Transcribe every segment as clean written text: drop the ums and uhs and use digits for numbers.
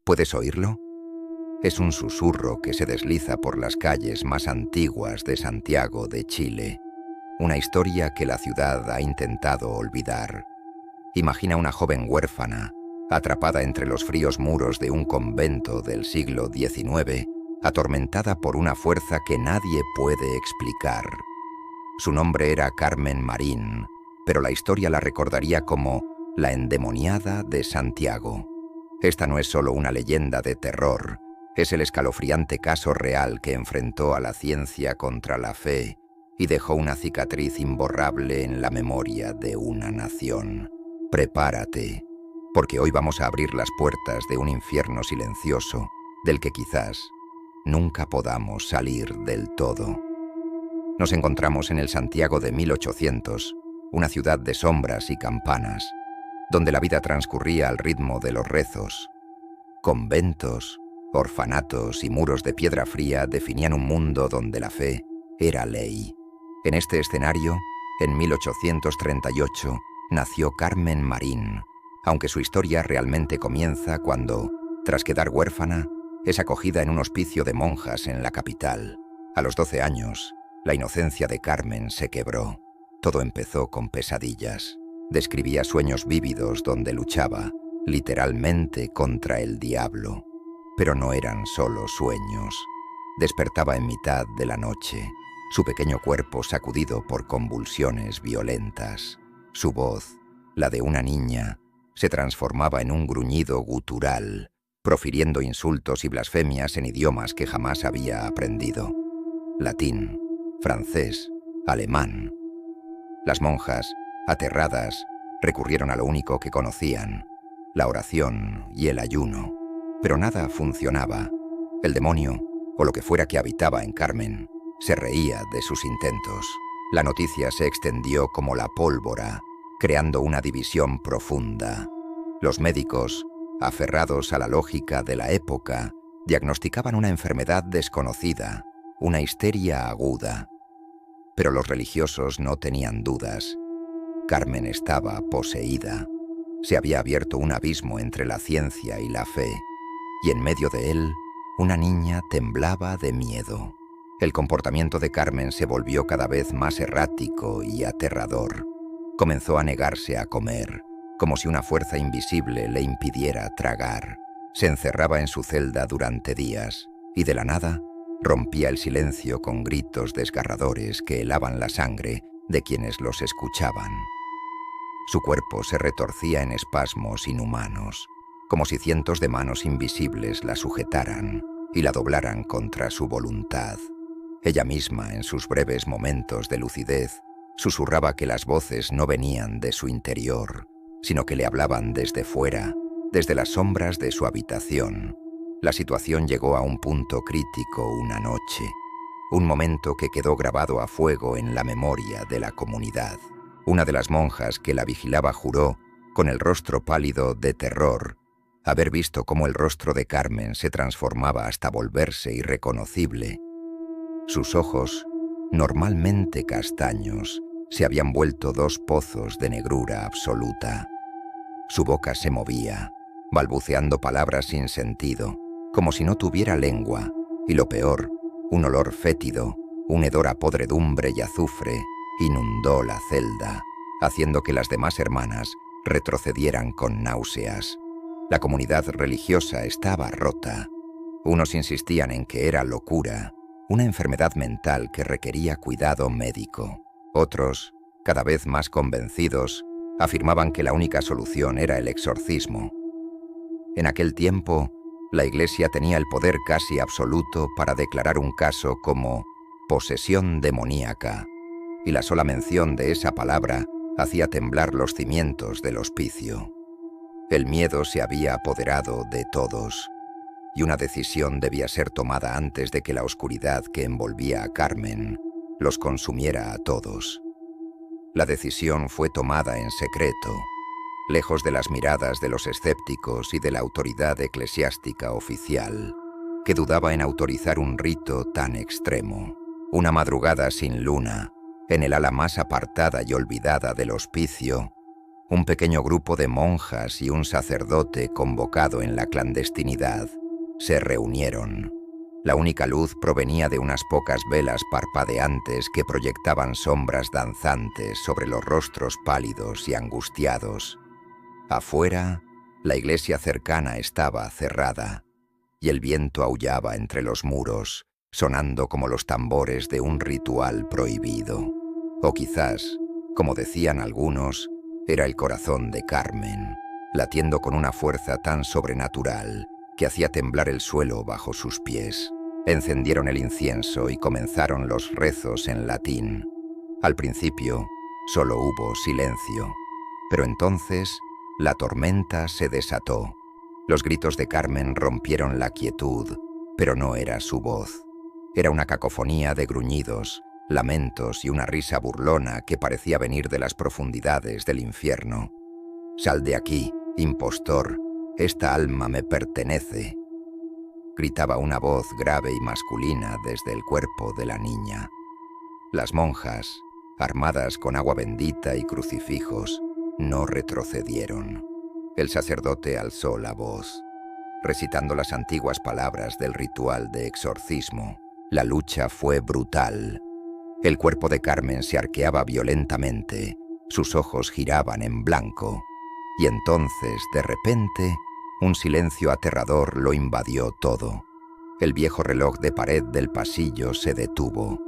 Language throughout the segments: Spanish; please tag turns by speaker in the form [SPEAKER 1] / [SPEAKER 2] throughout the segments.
[SPEAKER 1] ¿Puedes oírlo? Es un susurro que se desliza por las calles más antiguas de Santiago de Chile. Una historia que la ciudad ha intentado olvidar. Imagina una joven huérfana, atrapada entre los fríos muros de un convento del siglo XIX, atormentada por una fuerza que nadie puede explicar. Su nombre era Carmen Marín, pero la historia la recordaría como la endemoniada de Santiago. Esta no es solo una leyenda de terror, es el escalofriante caso real que enfrentó a la ciencia contra la fe y dejó una cicatriz imborrable en la memoria de una nación. Prepárate, porque hoy vamos a abrir las puertas de un infierno silencioso del que quizás nunca podamos salir del todo. Nos encontramos en el Santiago de 1800, una ciudad de sombras y campanas, donde la vida transcurría al ritmo de los rezos. Conventos, orfanatos y muros de piedra fría definían un mundo donde la fe era ley. En este escenario, en 1838, nació Carmen Marín, aunque su historia realmente comienza cuando, tras quedar huérfana, es acogida en un hospicio de monjas en la capital. A los 12 años, la inocencia de Carmen se quebró. Todo empezó con pesadillas. Describía sueños vívidos donde luchaba, literalmente, contra el diablo. Pero no eran solo sueños. Despertaba en mitad de la noche, su pequeño cuerpo sacudido por convulsiones violentas. Su voz, la de una niña, se transformaba en un gruñido gutural, profiriendo insultos y blasfemias en idiomas que jamás había aprendido. Latín, francés, alemán. Las monjas, aterradas, recurrieron a lo único que conocían, la oración y el ayuno. Pero nada funcionaba. El demonio, o lo que fuera que habitaba en Carmen, se reía de sus intentos. La noticia se extendió como la pólvora, creando una división profunda. Los médicos, aferrados a la lógica de la época, diagnosticaban una enfermedad desconocida, una histeria aguda. Pero los religiosos no tenían dudas. Carmen estaba poseída. Se había abierto un abismo entre la ciencia y la fe, y en medio de él, una niña temblaba de miedo. El comportamiento de Carmen se volvió cada vez más errático y aterrador. Comenzó a negarse a comer, como si una fuerza invisible le impidiera tragar. Se encerraba en su celda durante días, y de la nada rompía el silencio con gritos desgarradores que helaban la sangre de quienes los escuchaban. Su cuerpo se retorcía en espasmos inhumanos, como si cientos de manos invisibles la sujetaran y la doblaran contra su voluntad. Ella misma, en sus breves momentos de lucidez, susurraba que las voces no venían de su interior, sino que le hablaban desde fuera, desde las sombras de su habitación. La situación llegó a un punto crítico una noche, un momento que quedó grabado a fuego en la memoria de la comunidad. Una de las monjas que la vigilaba juró, con el rostro pálido de terror, haber visto cómo el rostro de Carmen se transformaba hasta volverse irreconocible. Sus ojos, normalmente castaños, se habían vuelto dos pozos de negrura absoluta. Su boca se movía, balbuceando palabras sin sentido, como si no tuviera lengua, y lo peor, un olor fétido, un hedor a podredumbre y azufre, inundó la celda, haciendo que las demás hermanas retrocedieran con náuseas. La comunidad religiosa estaba rota. Unos insistían en que era locura, una enfermedad mental que requería cuidado médico. Otros, cada vez más convencidos, afirmaban que la única solución era el exorcismo. En aquel tiempo, la Iglesia tenía el poder casi absoluto para declarar un caso como posesión demoníaca, y la sola mención de esa palabra hacía temblar los cimientos del hospicio. El miedo se había apoderado de todos, y una decisión debía ser tomada antes de que la oscuridad que envolvía a Carmen los consumiera a todos. La decisión fue tomada en secreto, lejos de las miradas de los escépticos y de la autoridad eclesiástica oficial, que dudaba en autorizar un rito tan extremo. Una madrugada sin luna, en el ala más apartada y olvidada del hospicio, Un pequeño grupo de monjas y un sacerdote convocado en la clandestinidad se reunieron. La única luz provenía de unas pocas velas parpadeantes que proyectaban sombras danzantes sobre los rostros pálidos y angustiados. Afuera, la iglesia cercana estaba cerrada, y el viento aullaba entre los muros, sonando como los tambores de un ritual prohibido. O quizás, como decían algunos, era el corazón de Carmen, latiendo con una fuerza tan sobrenatural que hacía temblar el suelo bajo sus pies. Encendieron el incienso y comenzaron los rezos en latín. Al principio, solo hubo silencio, pero entonces la tormenta se desató. Los gritos de Carmen rompieron la quietud, pero no era su voz. Era una cacofonía de gruñidos, lamentos y una risa burlona que parecía venir de las profundidades del infierno. «Sal de aquí, impostor, esta alma me pertenece», gritaba una voz grave y masculina desde el cuerpo de la niña. Las monjas, armadas con agua bendita y crucifijos, no retrocedieron. El sacerdote alzó la voz, recitando las antiguas palabras del ritual de exorcismo. La lucha fue brutal. El cuerpo de Carmen se arqueaba violentamente, sus ojos giraban en blanco, y entonces, de repente, un silencio aterrador lo invadió todo. El viejo reloj de pared del pasillo se detuvo,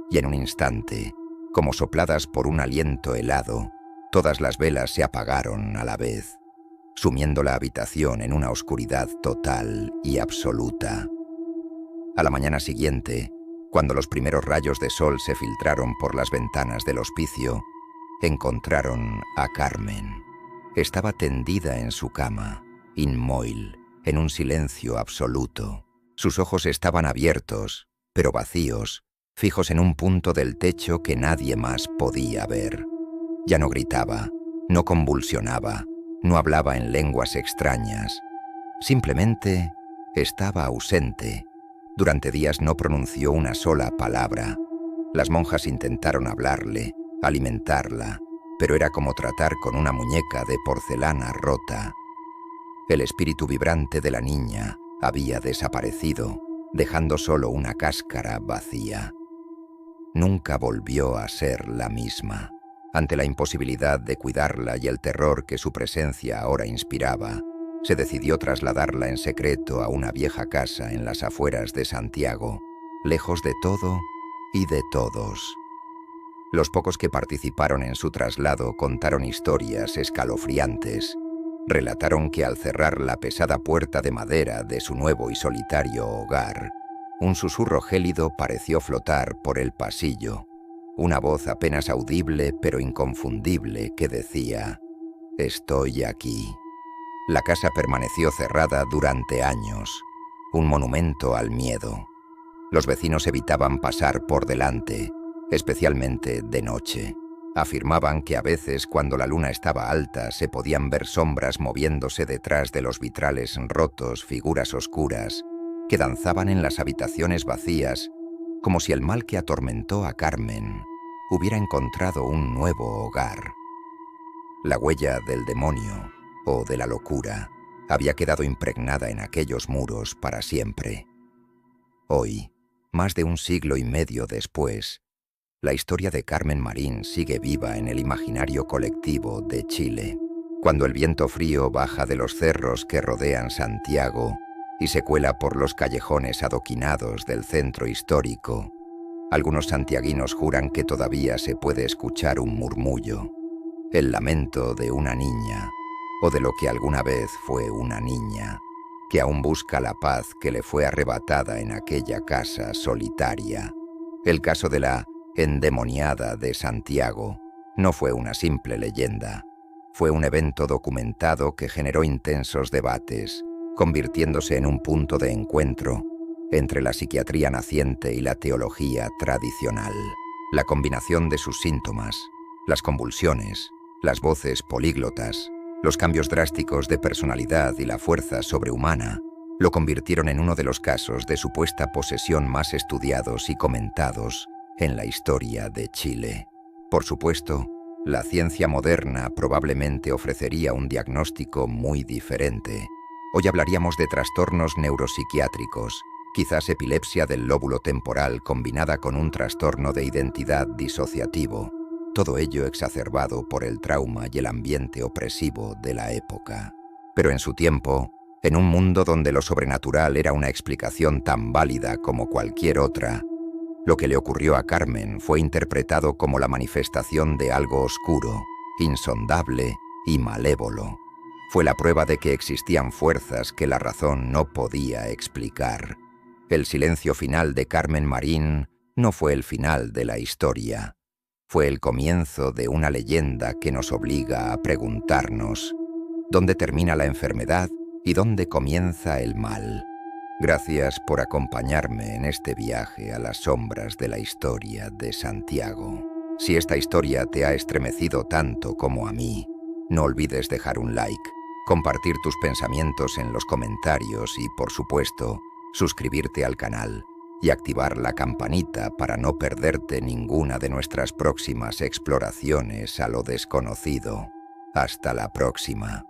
[SPEAKER 1] y en un instante, como sopladas por un aliento helado, todas las velas se apagaron a la vez, sumiendo la habitación en una oscuridad total y absoluta. A la mañana siguiente, cuando los primeros rayos de sol se filtraron por las ventanas del hospicio, encontraron a Carmen. Estaba tendida en su cama, inmóvil, en un silencio absoluto. Sus ojos estaban abiertos, pero vacíos, fijos en un punto del techo que nadie más podía ver. Ya no gritaba, no convulsionaba, no hablaba en lenguas extrañas. Simplemente estaba ausente. Durante días no pronunció una sola palabra. Las monjas intentaron hablarle, alimentarla, pero era como tratar con una muñeca de porcelana rota. El espíritu vibrante de la niña había desaparecido, dejando solo una cáscara vacía. Nunca volvió a ser la misma. Ante la imposibilidad de cuidarla y el terror que su presencia ahora inspiraba, se decidió trasladarla en secreto a una vieja casa en las afueras de Santiago, lejos de todo y de todos. Los pocos que participaron en su traslado contaron historias escalofriantes. Relataron que al cerrar la pesada puerta de madera de su nuevo y solitario hogar, un susurro gélido pareció flotar por el pasillo, una voz apenas audible pero inconfundible que decía: «Estoy aquí». La casa permaneció cerrada durante años, un monumento al miedo. Los vecinos evitaban pasar por delante, especialmente de noche. Afirmaban que a veces, cuando la luna estaba alta, se podían ver sombras moviéndose detrás de los vitrales rotos, figuras oscuras, que danzaban en las habitaciones vacías, como si el mal que atormentó a Carmen hubiera encontrado un nuevo hogar. La huella del demonio o de la locura había quedado impregnada en aquellos muros para siempre. Hoy, más de un siglo y medio después, la historia de Carmen Marín sigue viva en el imaginario colectivo de Chile. Cuando el viento frío baja de los cerros que rodean Santiago y se cuela por los callejones adoquinados del centro histórico, algunos santiaguinos juran que todavía se puede escuchar un murmullo, el lamento de una niña, o de lo que alguna vez fue una niña, que aún busca la paz que le fue arrebatada en aquella casa solitaria. El caso de la endemoniada de Santiago no fue una simple leyenda, fue un evento documentado que generó intensos debates, convirtiéndose en un punto de encuentro entre la psiquiatría naciente y la teología tradicional. La combinación de sus síntomas, las convulsiones, las voces políglotas, los cambios drásticos de personalidad y la fuerza sobrehumana lo convirtieron en uno de los casos de supuesta posesión más estudiados y comentados en la historia de Chile. Por supuesto, La ciencia moderna probablemente ofrecería un diagnóstico muy diferente. Hoy hablaríamos de trastornos neuropsiquiátricos, quizás epilepsia del lóbulo temporal combinada con un trastorno de identidad disociativo, todo ello exacerbado por el trauma y el ambiente opresivo de la época. Pero en su tiempo, en un mundo donde lo sobrenatural era una explicación tan válida como cualquier otra, lo que le ocurrió a Carmen fue interpretado como la manifestación de algo oscuro, insondable y malévolo. Fue la prueba de que existían fuerzas que la razón no podía explicar. El silencio final de Carmen Marín no fue el final de la historia. Fue el comienzo de una leyenda que nos obliga a preguntarnos: ¿dónde termina la enfermedad y dónde comienza el mal? Gracias por acompañarme en este viaje a las sombras de la historia de Santiago. Si esta historia te ha estremecido tanto como a mí, no olvides dejar un like, compartir tus pensamientos en los comentarios y, por supuesto, suscribirte al canal y activar la campanita para no perderte ninguna de nuestras próximas exploraciones a lo desconocido. Hasta la próxima.